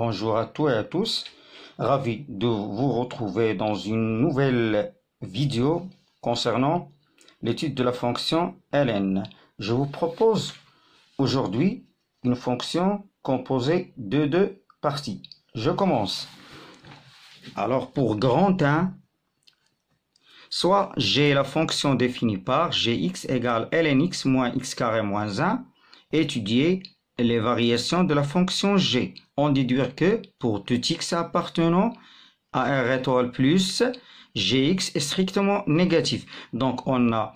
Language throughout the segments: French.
Bonjour à tous et à tous. Ravi de vous retrouver dans une nouvelle vidéo concernant l'étude de la fonction ln. Je vous propose aujourd'hui une fonction composée de deux parties. Je commence. Alors pour grand 1, soit j'ai la fonction définie par gx égale lnx moins x carré moins 1, étudier les variations de la fonction g. On déduit que pour tout x appartenant à R étoile plus, gx est strictement négatif. Donc on a,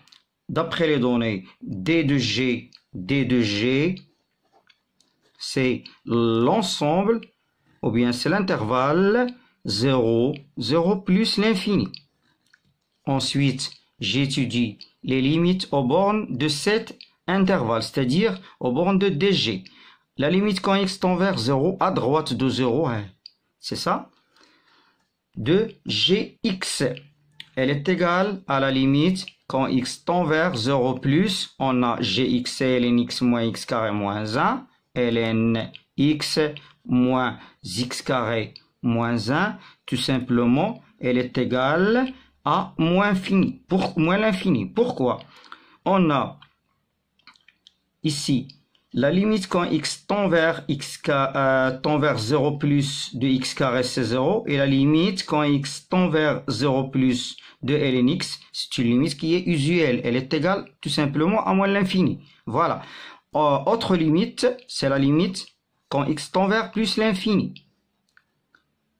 d'après les données, d de g, c'est l'ensemble, ou bien c'est l'intervalle 0, 0 plus l'infini. Ensuite, j'étudie les limites aux bornes de cet intervalle, c'est-à-dire aux bornes de dg. La limite quand x tend vers 0, à droite de 0, c'est ça, de gx. Elle est égale à la limite quand x tend vers 0 plus, on a gx et lnx moins x carré moins 1, ln x moins x carré moins 1, tout simplement, elle est égale à moins l'infini. Pourquoi? On a ici la limite quand x tend vers 0 plus de x carré, c'est 0. Et la limite quand x tend vers 0 plus de lnx, c'est une limite qui est usuelle. Elle est égale tout simplement à moins l'infini. Voilà. Autre limite, c'est la limite quand x tend vers plus l'infini.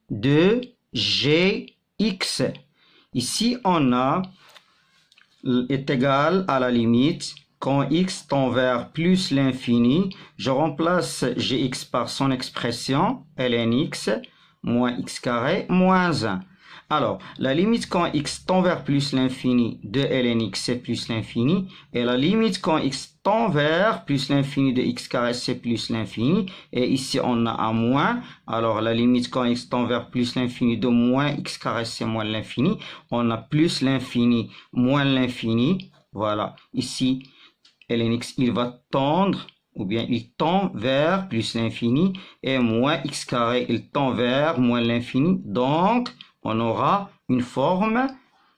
De gx. Ici, on a est égal à la limite quand x tend vers plus l'infini. Je remplace gx par son expression lnx moins x carré moins 1. Alors, la limite quand x tend vers plus l'infini de lnx, c'est plus l'infini. Et la limite quand x tend vers plus l'infini de x carré, c'est plus l'infini. Et ici, on a un moins. Alors, la limite quand x tend vers plus l'infini de moins x carré, c'est moins l'infini. On a plus l'infini, moins l'infini. Voilà. Ici, lnx, il va tendre, ou bien il tend vers plus l'infini. Et moins x carré, il tend vers moins l'infini. Donc, on aura une forme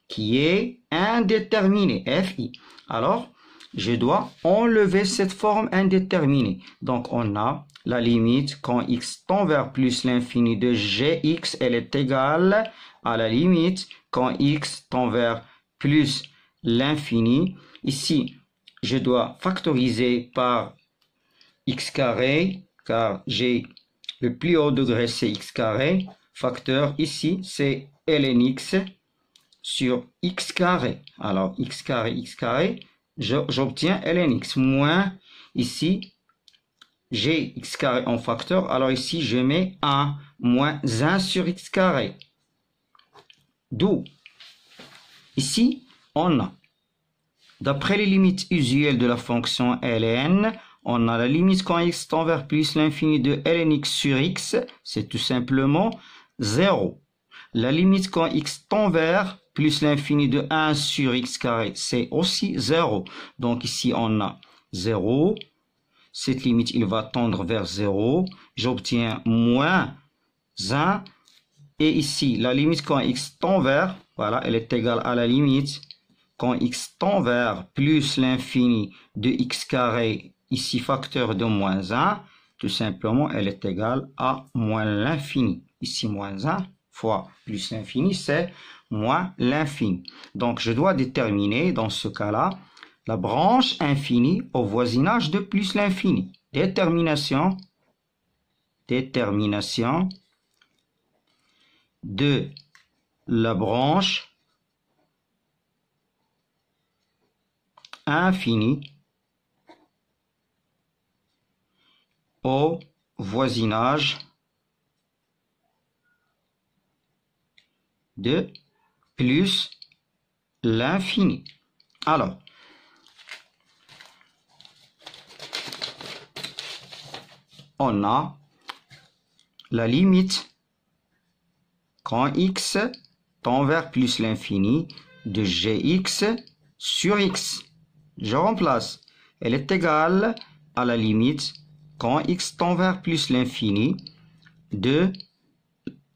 qui est indéterminée, fi. Alors, je dois enlever cette forme indéterminée. Donc, on a la limite quand x tend vers plus l'infini de gx, elle est égale à la limite quand x tend vers plus l'infini. Ici, je dois factoriser par x carré, car j'ai le plus haut degré, c'est x carré. Facteur ici, c'est lnx sur x carré. Alors, x carré, j'obtiens lnx moins, ici, j'ai x carré en facteur. Alors ici, je mets 1 moins 1 sur x carré. D'où, ici, on a, d'après les limites usuelles de la fonction ln, on a la limite quand x tend vers plus l'infini de lnx sur x, c'est tout simplement 0. La limite quand x tend vers plus l'infini de 1 sur x carré, c'est aussi 0. Donc ici, on a 0. Cette limite, il va tendre vers 0. J'obtiens moins 1. Et ici, la limite quand x tend vers, voilà, elle est égale à la limite quand x tend vers plus l'infini de x carré, ici facteur de moins 1, tout simplement, elle est égale à moins l'infini. Ici, moins 1 fois plus l'infini, c'est moins l'infini. Donc, je dois déterminer, dans ce cas-là, la branche infinie au voisinage de plus l'infini. Détermination de la branche infinie au voisinage de plus l'infini. Alors, on a la limite quand x tend vers plus l'infini de gx sur x. Je remplace. Elle est égale à la limite quand x tend vers plus l'infini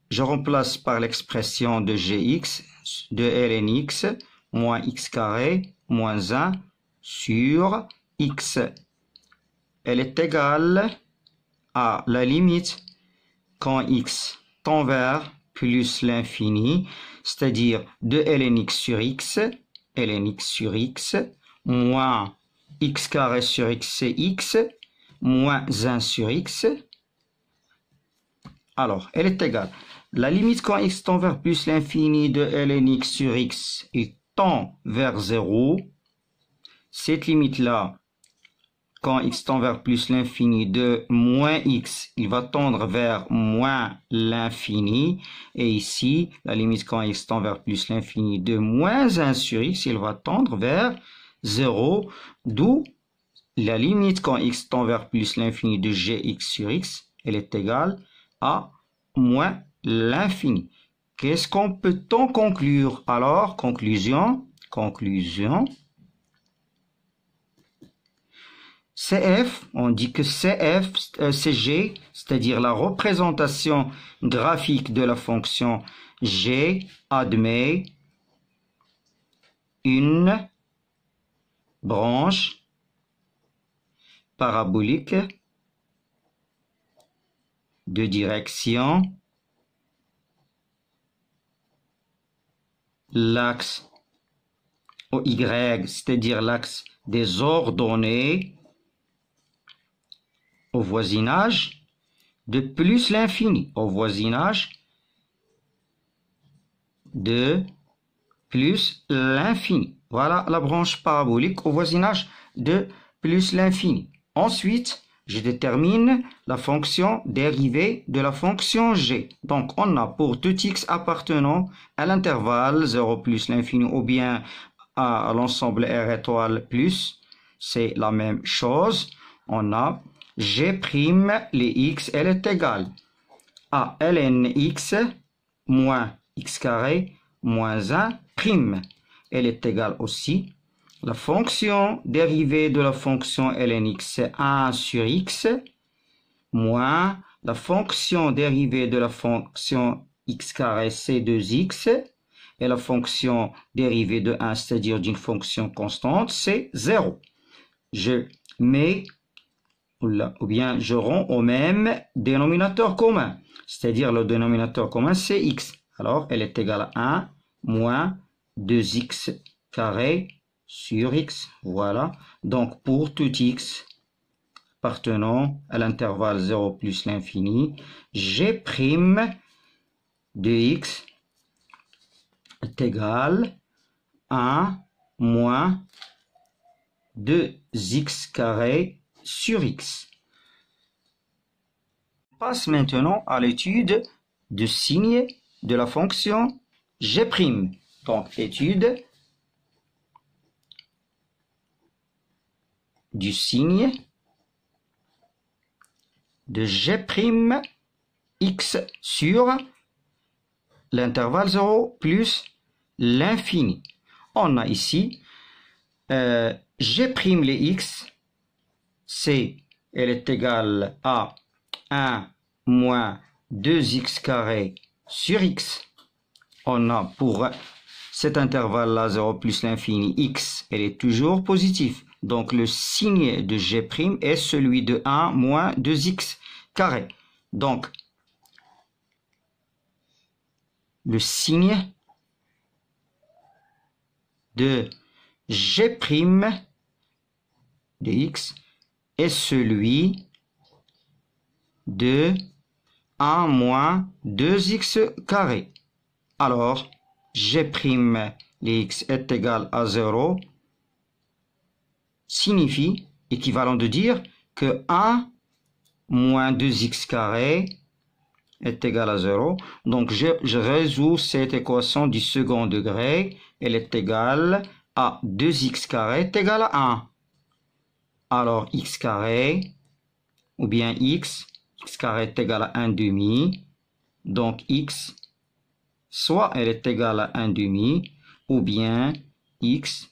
je remplace par l'expression de gx de ln x moins x carré moins 1 sur x. Elle est égale à la limite quand x tend vers plus l'infini, c'est-à-dire de ln x sur x, moins x carré sur x, c'est x, moins 1 sur x. Alors, elle est égale. La limite quand x tend vers plus l'infini de ln x sur x et tend vers 0, cette limite-là, quand x tend vers plus l'infini de moins x, il va tendre vers moins l'infini. Et ici, la limite quand x tend vers plus l'infini de moins 1 sur x, il va tendre vers 0. D'où la limite quand x tend vers plus l'infini de gx sur x, elle est égale à moins l'infini. Qu'est-ce qu'on peut-on conclure? Alors, conclusion. CF, on dit que CF, c'est G, c'est-à-dire la représentation graphique de la fonction G admet une branche parabolique de direction l'axe OY, c'est-à-dire l'axe des ordonnées au voisinage de plus l'infini, au voisinage de plus l'infini. Voilà la branche parabolique au voisinage de plus l'infini. Ensuite, je détermine la fonction dérivée de la fonction g. Donc, on a pour tout x appartenant à l'intervalle 0 plus l'infini ou bien à l'ensemble R étoile plus, c'est la même chose. On a g' les x, elle est égale à ln x moins x carré moins 1 prime. Elle est égale aussi la fonction dérivée de la fonction ln x, c'est 1 sur x, moins la fonction dérivée de la fonction x carré, c'est 2x, et la fonction dérivée de 1, c'est-à-dire d'une fonction constante, c'est 0. Je mets, ou bien je rends au même dénominateur commun, c'est-à-dire le dénominateur commun, c'est x. Alors, elle est égale à 1 moins 2x carré sur x. Voilà. Donc, pour tout x appartenant à l'intervalle 0 plus l'infini, g' de x est égal à 1 moins 2x carré sur x. On passe maintenant à l'étude du signe de la fonction g'. Donc, étude du signe de g' x sur l'intervalle 0 plus l'infini. On a ici g' les x, elle est égale à 1 moins 2x carré sur x. On a pour cet intervalle-là 0 plus l'infini, x, elle est toujours positive. Donc le signe de g' est celui de 1 moins 2x carré. Donc le signe de g' de x est celui de 1 moins 2x carré. Alors, g' les x est égal à 0 signifie, équivalent de dire que 1 moins 2x carré est égal à 0. Donc, je résous cette équation du second degré. Elle est égale à 2x carré est égal à 1. Alors, x carré, ou bien x carré est égal à 1 demi. Donc, x, soit elle est égale à 1 demi, ou bien x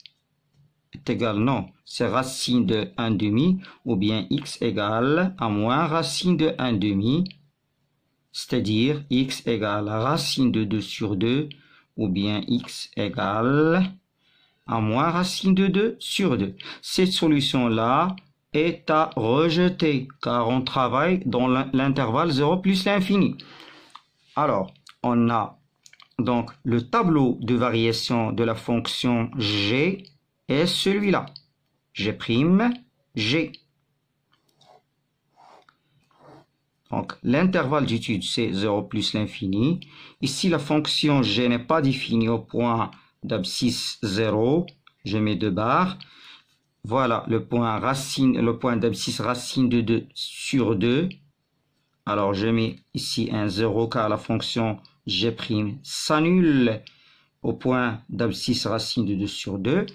est égal, non, c'est racine de 1 demi, ou bien x égale à moins racine de 1 demi, c'est-à-dire x égale la racine de 2 sur 2, ou bien x égale à moins racine de 2 sur 2. Cette solution-là est à rejeter, car on travaille dans l'intervalle 0 plus l'infini. Alors, on a donc le tableau de variation de la fonction g est celui-là. G', g. Donc, l'intervalle d'étude, c'est 0 plus l'infini. Ici, la fonction g n'est pas définie au point d'abscisse 0. Je mets 2 barres. Voilà le point d'abscisse racine de 2 sur 2. Alors, je mets ici un 0 car la fonction g' s'annule au point d'abscisse racine de 2 sur 2.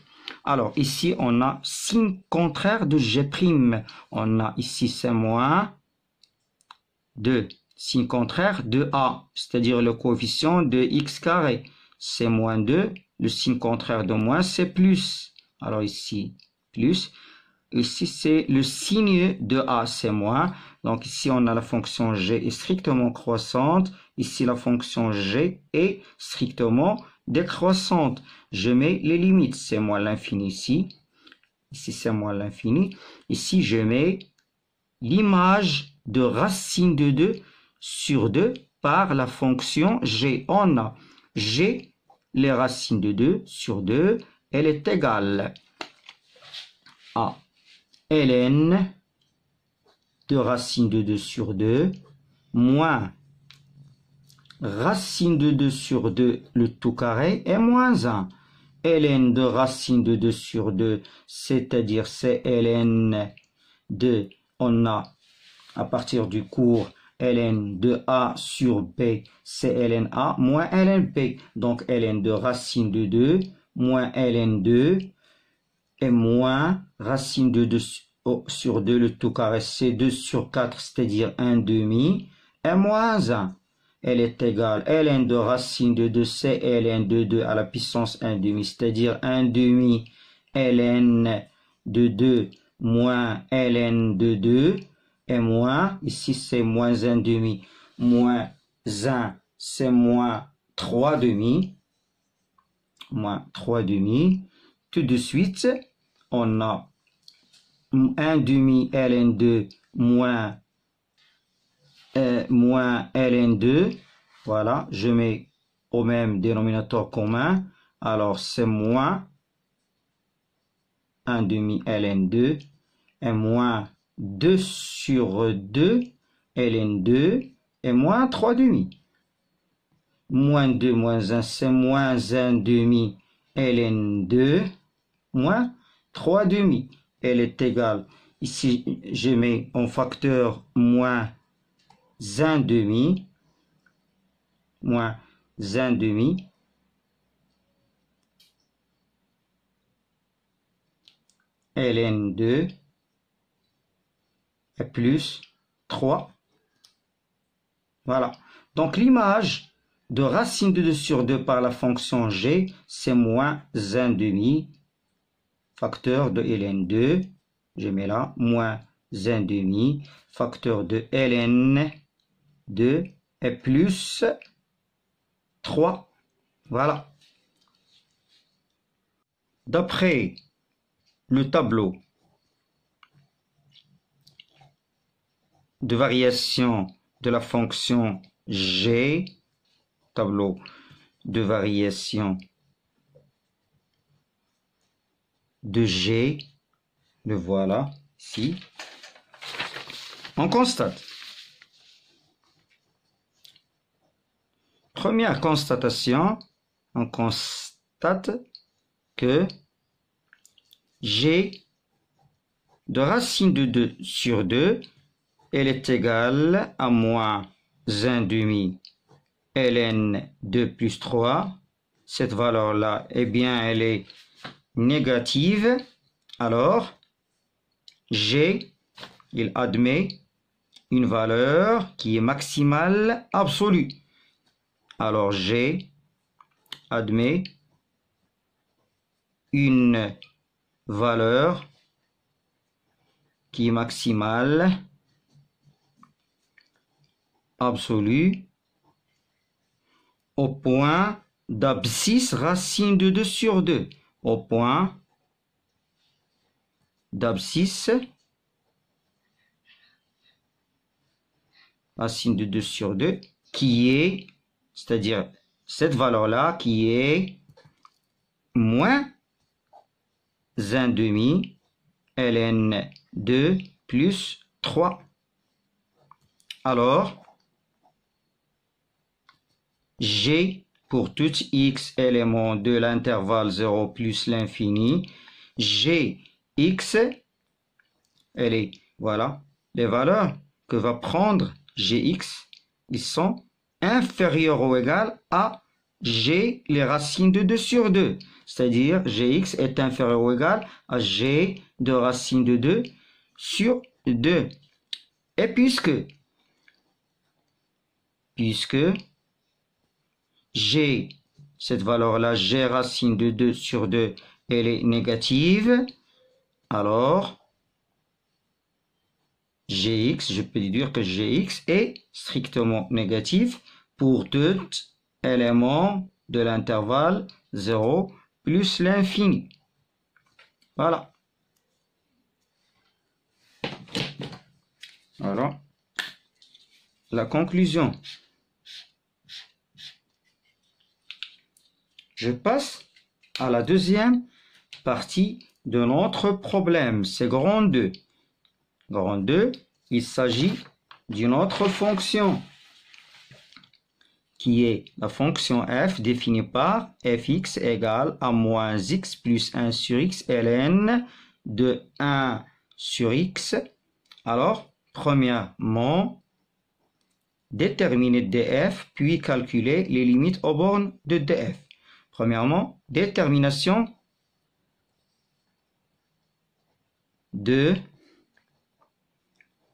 Alors, ici, on a signe contraire de g'. On a ici, c'est moins 2. Signe contraire de a, c'est-à-dire le coefficient de x carré. C'est moins 2. Le signe contraire de moins, c'est plus. Alors, ici, plus. Ici, c'est le signe de a, c'est moins. Donc, ici, on a la fonction g est strictement croissante. Ici, la fonction g est strictement décroissante. Je mets les limites. C'est moins l'infini ici. Ici, c'est moins l'infini. Ici, je mets l'image de racine de 2 sur 2 par la fonction g. On a g, les racines de 2 sur 2, elle est égale à ln de racine de 2 sur 2 moins racine de 2 sur 2 le tout carré est moins 1. ln de racine de 2 sur 2, c'est-à-dire c'est ln de, on a à partir du cours ln de a sur b, c'est ln a moins ln b. Donc ln de racine de 2 moins ln 2 et moins racine de 2 sur 2, le tout carré, c'est 2 sur 4, c'est-à-dire 1 demi, et moins 1. Elle est égale, ln de racine de 2, c'est ln de 2 à la puissance 1 demi, c'est-à-dire 1 demi ln de 2 moins ln de 2, et moins, ici c'est moins 1 demi, moins 1, c'est moins 3 demi, moins 3 demi. Tout de suite, on a 1 demi ln2 moins ln2. Voilà, je mets au même dénominateur commun. Alors, c'est moins 1 demi ln2 et moins 2 sur 2 ln2 et moins 3 demi. Moins 2 moins 1, c'est moins 1 demi ln2 moins 3 demi. Elle est égale, ici je mets en facteur moins 1 demi, moins 1 demi, ln2 et plus 3. Voilà. Donc l'image de racine de 2 sur 2 par la fonction g, c'est moins 1 demi, facteur de ln2, je mets là, moins 1 demi, facteur de ln2 et plus 3. Voilà. D'après le tableau de variation de la fonction g, tableau de variation de g, le voilà ici, on constate. Première constatation, on constate que g de racine de 2 sur 2, elle est égale à moins 1 demi ln 2 plus 3. Cette valeur-là, eh bien, elle est négative. Alors, g, il admet une valeur qui est maximale absolue. Alors, g admet une valeur qui est maximale absolue au point d'abscisse racine de 2 sur 2. Au point d'abscisse racine de 2 sur 2 qui est, c'est-à-dire cette valeur-là qui est moins 1 demi ln 2 plus 3. Alors, G pour tout x élément de l'intervalle 0 plus l'infini, Gx, elle est, voilà, les valeurs que va prendre Gx, ils sont inférieurs ou égales à G, les racines de 2 sur 2. C'est-à-dire, Gx est inférieur ou égal à G de racine de 2 sur 2. Et puisque G, cette valeur-là, G racine de 2 sur 2, elle est négative, alors Gx, je peux dire que Gx est strictement négatif pour tout élément de l'intervalle 0 plus l'infini. Voilà. Alors, la conclusion. Je passe à la deuxième partie de notre problème. C'est grand 2. Grand 2, il s'agit d'une autre fonction qui est la fonction f définie par fx égale à moins x plus 1 sur x ln de 1 sur x. Alors, premièrement, déterminer df, puis calculer les limites aux bornes de df. Premièrement, détermination de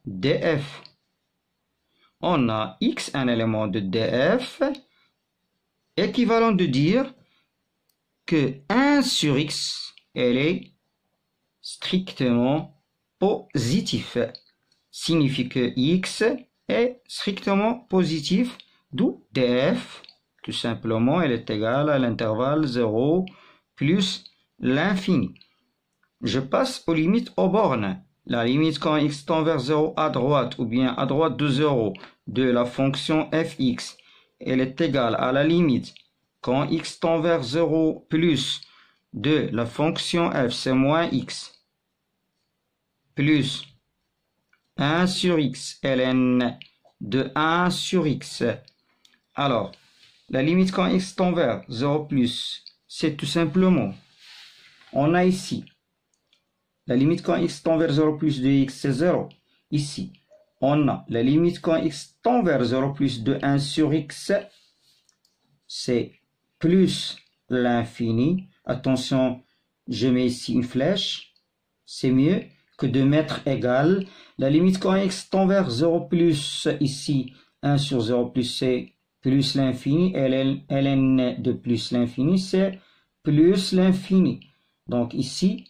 df. On a x, un élément de df, équivalent de dire que 1 sur x, elle est strictement positif. Signifie que x est strictement positif, d'où df, tout simplement, elle est égale à l'intervalle 0 plus l'infini. Je passe aux limites aux bornes. La limite quand x tend vers 0 à droite ou bien à droite de 0 de la fonction fx, elle est égale à la limite quand x tend vers 0 plus de la fonction f, c'est moins x, plus 1 sur x ln de 1 sur x. Alors, la limite quand x tend vers 0 plus, c'est tout simplement, on a ici, la limite quand x tend vers 0 plus de x, c'est 0. Ici, on a la limite quand x tend vers 0 plus de 1 sur x, c'est plus l'infini. Attention, je mets ici une flèche. C'est mieux que de mettre égal. La limite quand x tend vers 0 plus, ici, 1 sur 0 plus, c'est plus l'infini. Ln de plus l'infini, c'est plus l'infini. Donc ici,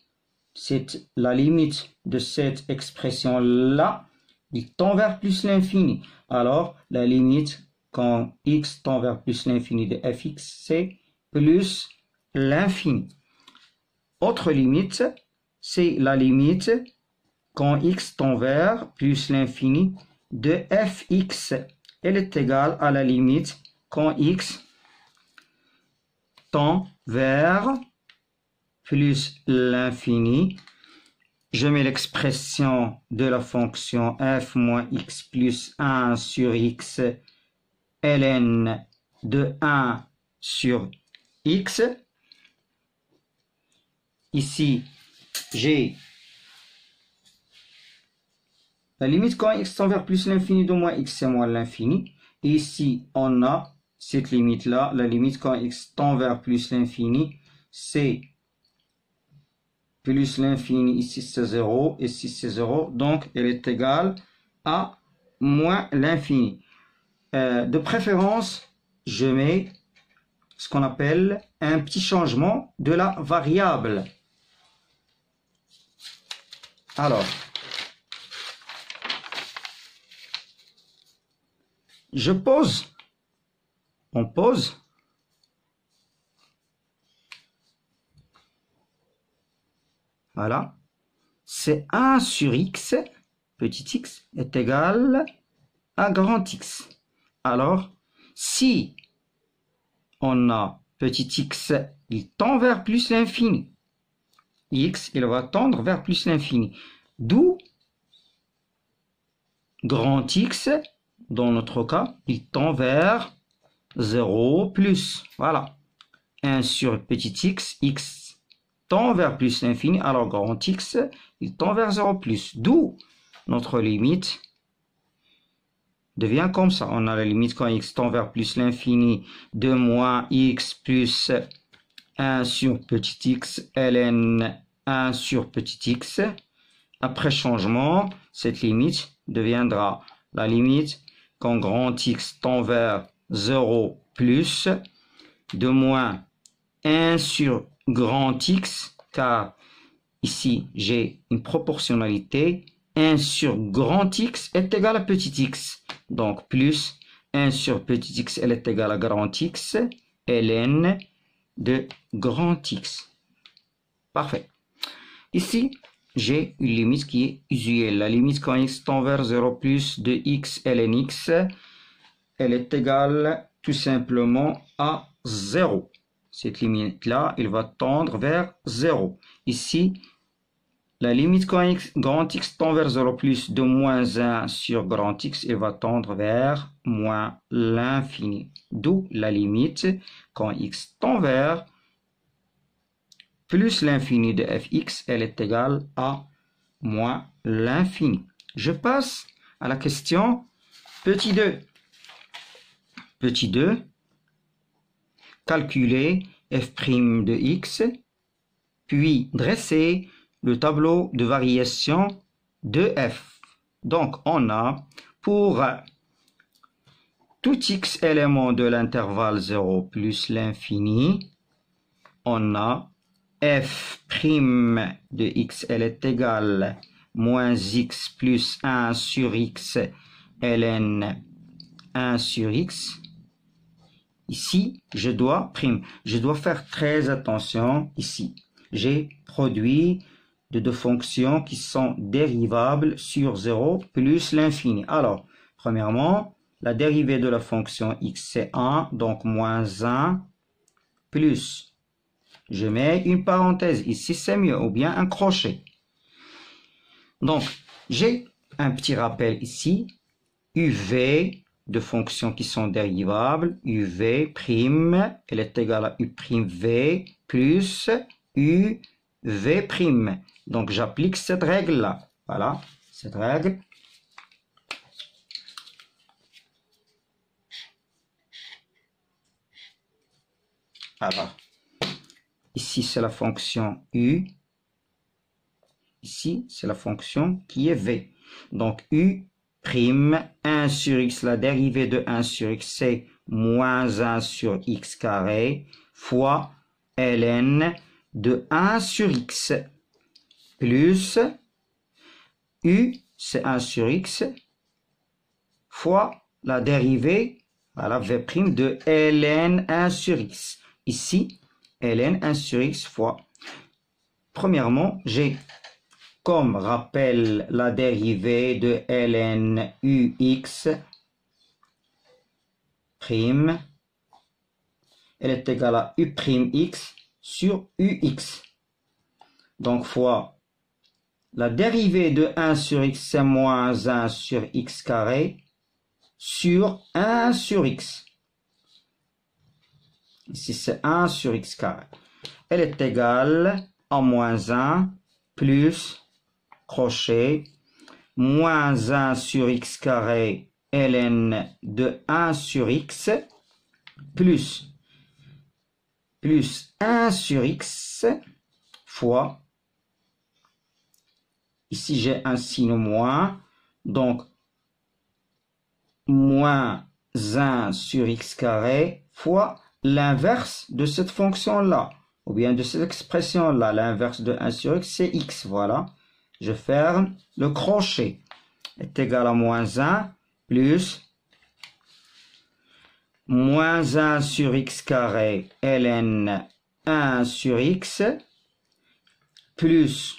c'est la limite de cette expression-là, il tend vers plus l'infini. Alors, la limite quand x tend vers plus l'infini de fx, c'est plus l'infini. Autre limite, c'est la limite quand x tend vers plus l'infini de fx. Elle est égale à la limite quand x tend vers plus l'infini. Je mets l'expression de la fonction f moins x plus 1 sur x ln de 1 sur x. Ici, j'ai la limite quand x tend vers plus l'infini de moins x, c'est moins l'infini. Et ici, on a cette limite-là, la limite quand x tend vers plus l'infini, c'est plus l'infini, ici c'est 0, ici c'est 0, donc elle est égale à moins l'infini. De préférence, je mets ce qu'on appelle un petit changement de la variable. Alors, Je pose. On pose. Voilà. C'est 1 sur x, petit x, est égal à grand X. Alors, si on a petit x, il tend vers plus l'infini. X, il va tendre vers plus l'infini. D'où grand X, dans notre cas, il tend vers 0 plus. Voilà. 1 sur petit x, x tend vers plus l'infini, alors grand X, il tend vers 0 plus. D'où notre limite devient comme ça. On a la limite quand x tend vers plus l'infini de moins x plus 1 sur petit x ln 1 sur petit x. Après changement, cette limite deviendra la limite quand grand X tend vers 0 plus de moins 1 sur grand X, car ici j'ai une proportionnalité, 1 sur grand X est égal à petit x. Donc plus 1 sur petit x, elle est égale à grand X, ln de grand X. Parfait. Ici, j'ai une limite qui est usuelle. La limite quand x tend vers 0 plus de x ln x, elle est égale tout simplement à 0. Cette limite-là, elle va tendre vers 0. Ici, la limite quand grand X tend vers 0 plus de moins 1 sur grand X, elle va tendre vers moins l'infini. D'où la limite quand X tend vers plus l'infini de fx, elle est égale à moins l'infini. Je passe à la question petit 2. Petit 2, calculer f' de x, puis dresser le tableau de variation de f. Donc, on a pour tout x élément de l'intervalle 0 plus l'infini, on a f' de x, elle est égale moins x plus 1 sur x ln 1 sur x. Ici, je dois faire très attention ici. J'ai produit de deux fonctions qui sont dérivables sur 0 plus l'infini. Alors, premièrement, la dérivée de la fonction x c'est 1, donc moins 1 plus. Je mets une parenthèse, ici c'est mieux, ou bien un crochet. Donc, j'ai un petit rappel ici, uv de fonctions qui sont dérivables, uv', elle est égale à u'v plus uv'. Donc, j'applique cette règle-là. Voilà, cette règle. Alors, ici, c'est la fonction u. Ici, c'est la fonction qui est v. Donc, u', 1 sur x, la dérivée de 1 sur x, c'est moins 1 sur x carré, fois ln de 1 sur x, plus u, c'est 1 sur x, fois la dérivée, voilà, v' de ln 1 sur x. Ici, ln 1 sur x fois. Premièrement, j'ai comme rappel la dérivée de ln ux', elle est égale à u'x sur ux. Donc, fois la dérivée de 1 sur x, c'est moins 1 sur x carré, sur 1 sur x. Ici, c'est 1 sur x carré. Elle est égale à moins 1 plus crochet, moins 1 sur x carré ln de 1 sur x, plus 1 sur x fois, ici j'ai un signe moins, donc moins 1 sur x carré fois l'inverse de cette fonction-là, ou bien de cette expression-là. L'inverse de 1 sur x, c'est x, voilà. Je ferme le crochet, est égal à moins 1 plus moins 1 sur x carré ln 1 sur x plus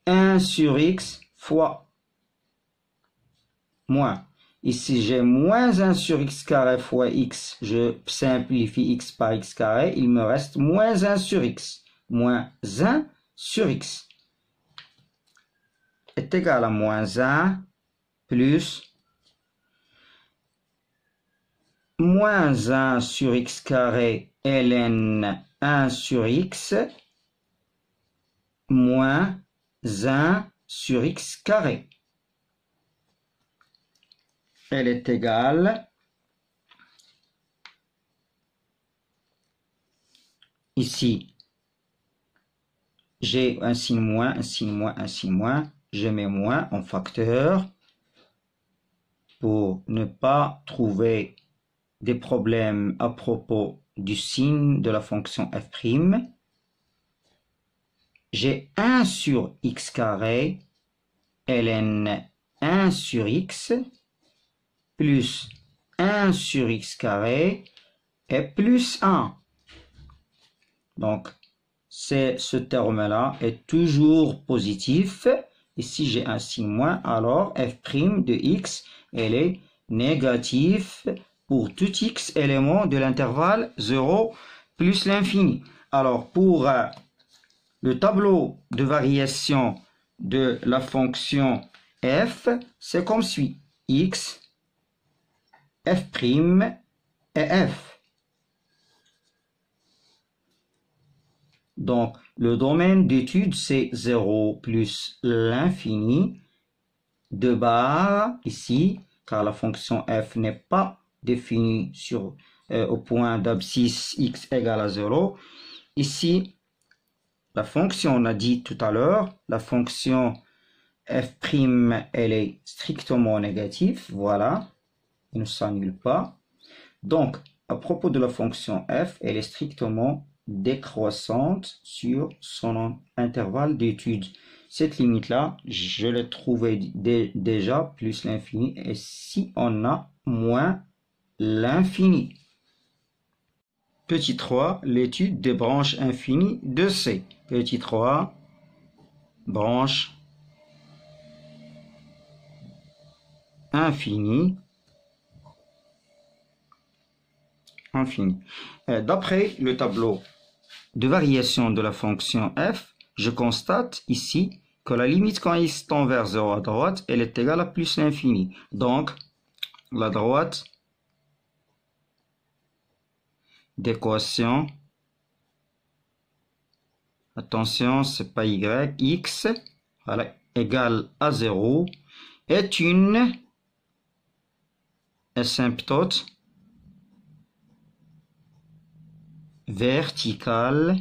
1 sur x fois moins. Ici, j'ai moins 1 sur x carré fois x. Je simplifie x par x carré. Il me reste moins 1 sur x. Moins 1 sur x est égal à moins 1 plus moins 1 sur x carré ln 1 sur x moins 1 sur x carré. Elle est égale, ici, j'ai un signe moins, un signe moins, un signe moins, je mets moins en facteur pour ne pas trouver des problèmes à propos du signe de la fonction f'. J'ai 1 sur x carré ln 1 sur x plus 1 sur x carré et plus 1. Donc, ce terme-là est toujours positif. Et si j'ai un signe moins, alors f' de x, elle est négatif pour tout x élément de l'intervalle 0 plus l'infini. Alors, pour le tableau de variation de la fonction f, c'est comme suit. X, f' et f. Donc, le domaine d'étude, c'est 0 plus l'infini de barre ici, car la fonction f n'est pas définie sur, au point d'abscisse x égale à 0. Ici, la fonction, on a dit tout à l'heure, la fonction f', elle est strictement négative, voilà, il ne s'annule pas. Donc, à propos de la fonction f, elle est strictement décroissante sur son intervalle d'étude. Cette limite-là, je l'ai trouvée déjà plus l'infini, et si on a moins l'infini. Petit 3, l'étude des branches infinies de C. Petit 3, branche infinie. D'après le tableau de variation de la fonction f, je constate ici que la limite quand x tend vers 0 à droite, elle est égale à plus l'infini. Donc, la droite d'équation, attention, c'est pas y, x, voilà, égale à 0, est une asymptote verticale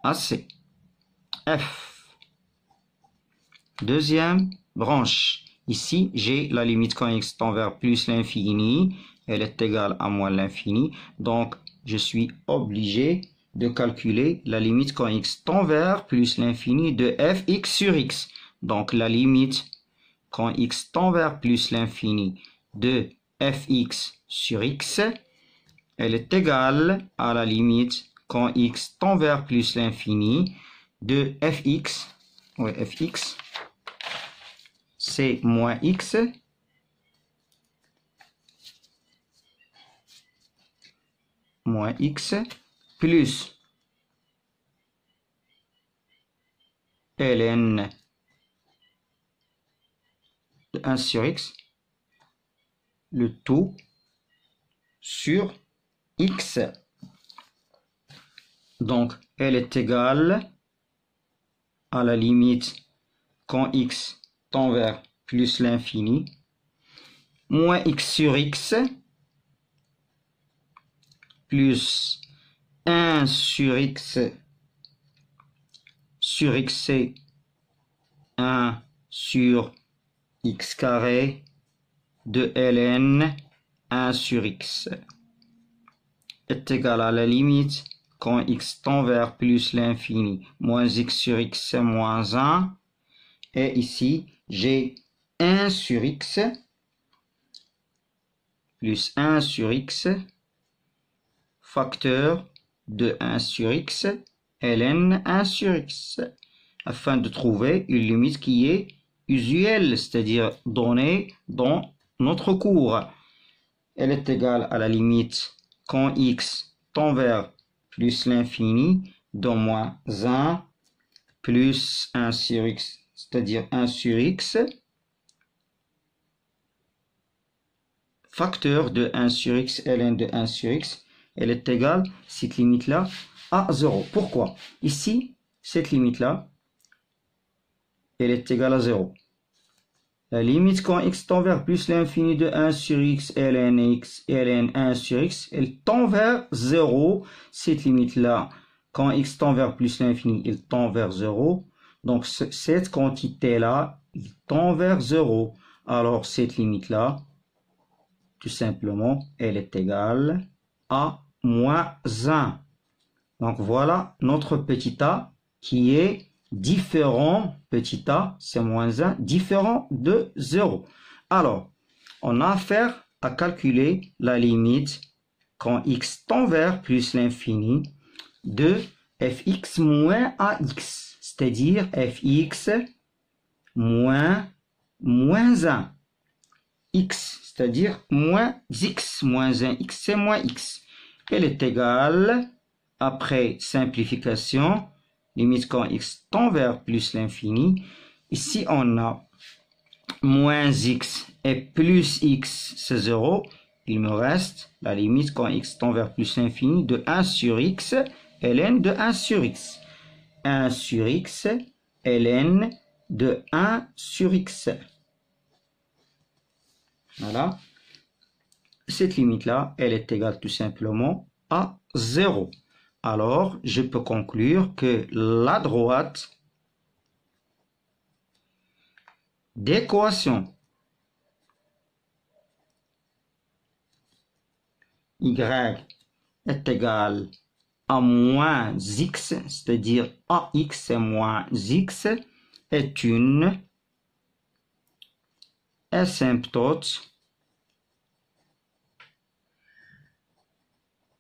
AC. F. Deuxième branche. Ici, j'ai la limite quand x tend vers plus l'infini. Elle est égale à moins l'infini. Donc, je suis obligé de calculer la limite quand x tend vers plus l'infini de fx sur x. Donc, la limite quand x tend vers plus l'infini de fx sur x, elle est égale à la limite quand x tend vers plus l'infini de fx, fx, c'est moins x, plus ln 1 sur x, le tout sur x. Donc, elle est égale à la limite quand x tend vers plus l'infini, moins x sur x, plus 1 sur x, c'est 1 sur x carré de ln 1 sur x est égal à la limite quand x tend vers plus l'infini, moins x sur x c'est moins 1, et ici j'ai 1 sur x plus 1 sur x facteur de 1 sur x ln 1 sur x, afin de trouver une limite qui est usuelle, c'est-à-dire donnée dans notre cours. Elle est égale à la limite quand x tend vers plus l'infini de moins 1 plus 1 sur x, c'est-à-dire 1 sur x, facteur de 1 sur x ln de 1 sur x, elle est égale, cette limite-là, à 0. Pourquoi? Ici, cette limite-là, elle est égale à 0. La limite quand x tend vers plus l'infini de 1 sur x ln 1 sur x, elle tend vers 0. Cette limite-là, quand x tend vers plus l'infini, elle tend vers 0. Donc, cette quantité-là, il tend vers 0. Alors, cette limite-là, tout simplement, elle est égale à moins 1. Donc, voilà notre petit a qui est différent, petit a, c'est moins 1, différent de 0. Alors, on a affaire à calculer la limite quand x tend vers plus l'infini de fx moins ax, c'est-à-dire fx moins 1, x, c'est-à-dire moins x, moins 1x, c'est moins x. Elle est égale, après simplification, limite quand x tend vers plus l'infini. Ici, on a moins x et plus x, c'est 0. Il me reste la limite quand x tend vers plus l'infini de 1 sur x, ln de 1 sur x. 1 sur x, ln de 1 sur x. Voilà. Cette limite-là, elle est égale tout simplement à 0. Alors, je peux conclure que la droite d'équation y est égale à moins x, c'est-à-dire ax et moins x, est une asymptote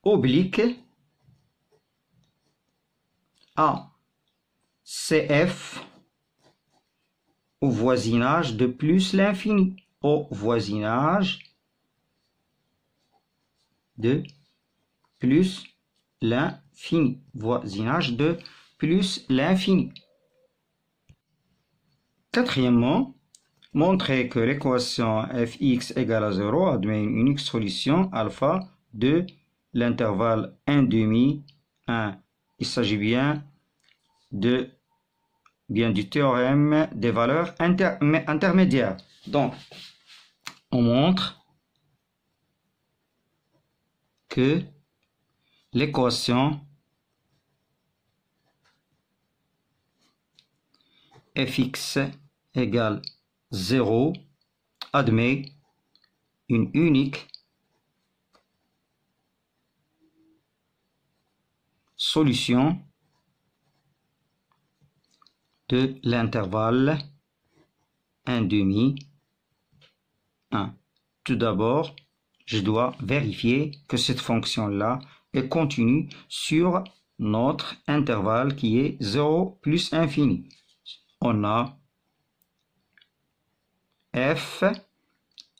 oblique à CF au voisinage de plus l'infini, au voisinage de plus l'infini, voisinage de plus l'infini. Quatrièmement, montrer que l'équation fx égale à 0 admet une unique solution alpha de l'intervalle 1,5, 1. Il s'agit bien du théorème des valeurs intermédiaires. Donc, on montre que l'équation fx égale 0 admet une unique solution de l'intervalle 1,5, 1. Tout d'abord, je dois vérifier que cette fonction-là est continue sur notre intervalle qui est 0 plus infini. On a f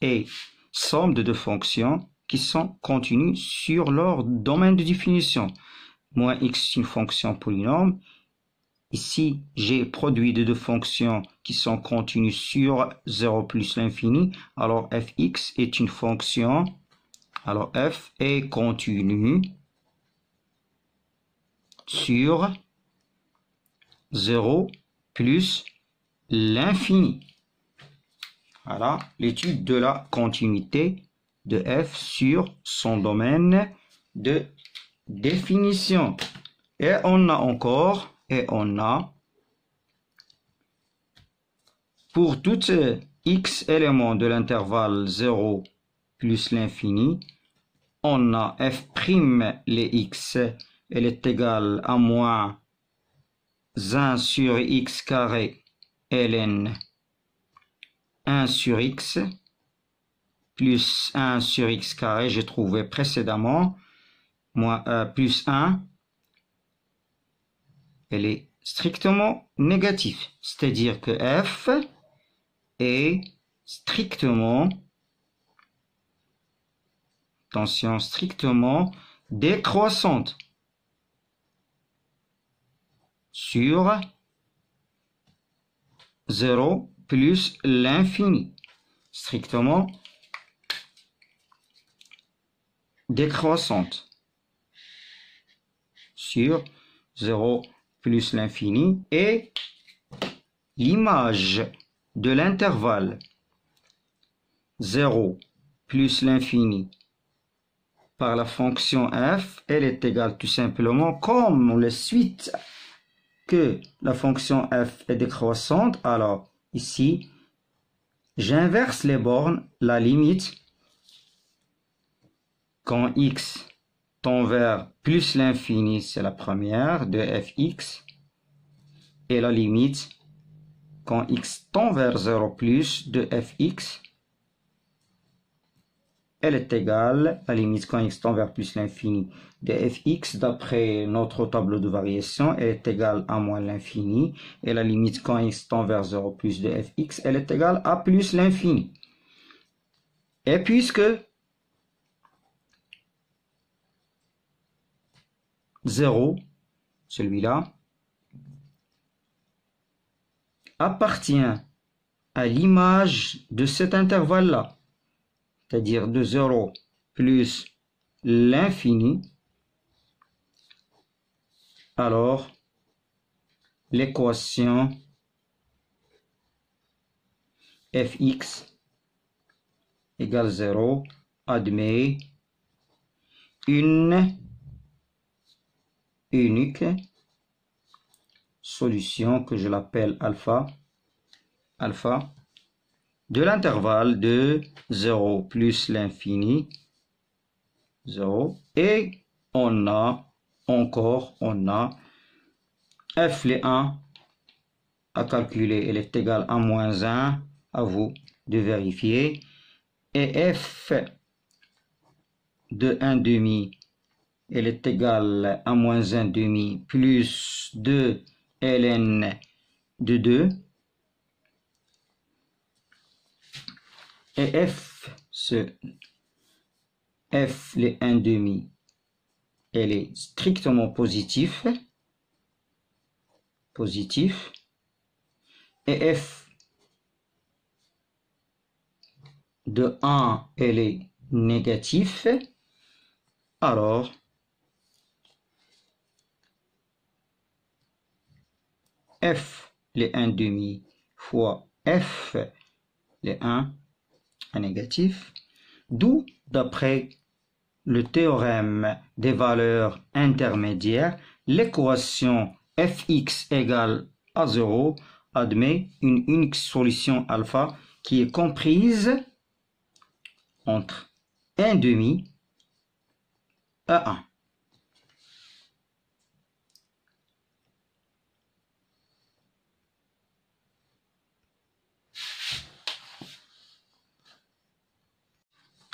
et somme de deux fonctions qui sont continues sur leur domaine de définition. Moins x est une fonction polynôme. Ici, j'ai produit de deux fonctions qui sont continues sur 0 plus l'infini. Alors, fx est une fonction. Alors, f est continue sur 0 plus l'infini. Voilà l'étude de la continuité de f sur son domaine de définition. Et on a pour toutes x éléments de l'intervalle 0 plus l'infini, on a f' les x, elle est égale à moins 1 sur x carré ln 1 sur x plus 1 sur x carré, j'ai trouvé précédemment, plus 1, elle est strictement négative. C'est-à-dire que f est strictement, attention, strictement décroissante sur 0 plus l'infini. Strictement décroissante sur 0 plus l'infini, et l'image de l'intervalle 0 plus l'infini par la fonction f, elle est égale tout simplement, comme on le suit que la fonction f est décroissante, alors ici j'inverse les bornes, la limite quand x tend vers plus l'infini, c'est la première de fx, et la limite quand x tend vers 0 plus de fx, elle est égale, la limite quand x tend vers plus l'infini de fx, d'après notre tableau de variation, elle est égale à moins l'infini, et la limite quand x tend vers 0 plus de fx, elle est égale à plus l'infini. Et puisque 0, celui-là, appartient à l'image de cet intervalle-là, c'est-à-dire de 0 plus l'infini, alors l'équation fx égale 0 admet une unique solution que je l'appelle alpha de l'intervalle de 0 plus l'infini 0, et on a f les 1 à calculer, elle est égale à moins 1, à vous de vérifier, et f de 1 demi, elle est égale à moins 1 demi plus 2 ln de 2, et f les 1 demi, elle est strictement positif, et f de 1, elle est négatif, alors f les 1 demi fois f les 1 à négatif, d'où, d'après le théorème des valeurs intermédiaires, l'équation fx égale à 0 admet une unique solution alpha qui est comprise entre 1 demi et 1.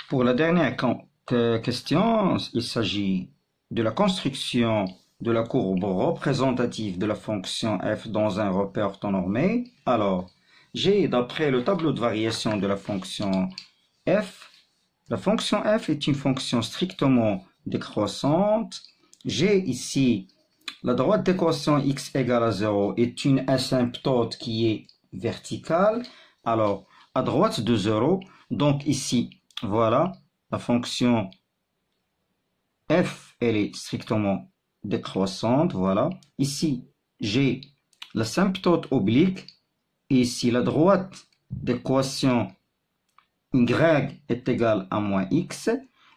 Pour la dernière question, il s'agit de la construction de la courbe représentative de la fonction f dans un repère temps normé. Alors, j'ai, d'après le tableau de variation de la fonction f, la fonction f est une fonction strictement décroissante. J'ai ici la droite d'équation x égale à 0 est une asymptote qui est verticale. Alors, à droite de 0, donc ici, voilà, la fonction f, elle est strictement décroissante, voilà. Ici, j'ai l'asymptote oblique, et ici, la droite d'équation y est égale à moins x,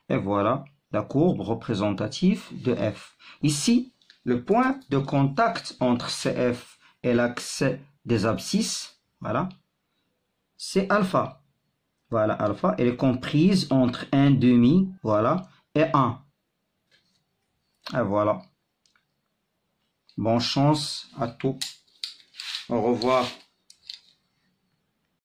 et voilà la courbe représentative de f. Ici, le point de contact entre CF et l'axe des abscisses, voilà, c'est alpha. Voilà, alpha, elle est comprise entre 1 demi, voilà, et 1. Et voilà. Bonne chance à tous. Au revoir.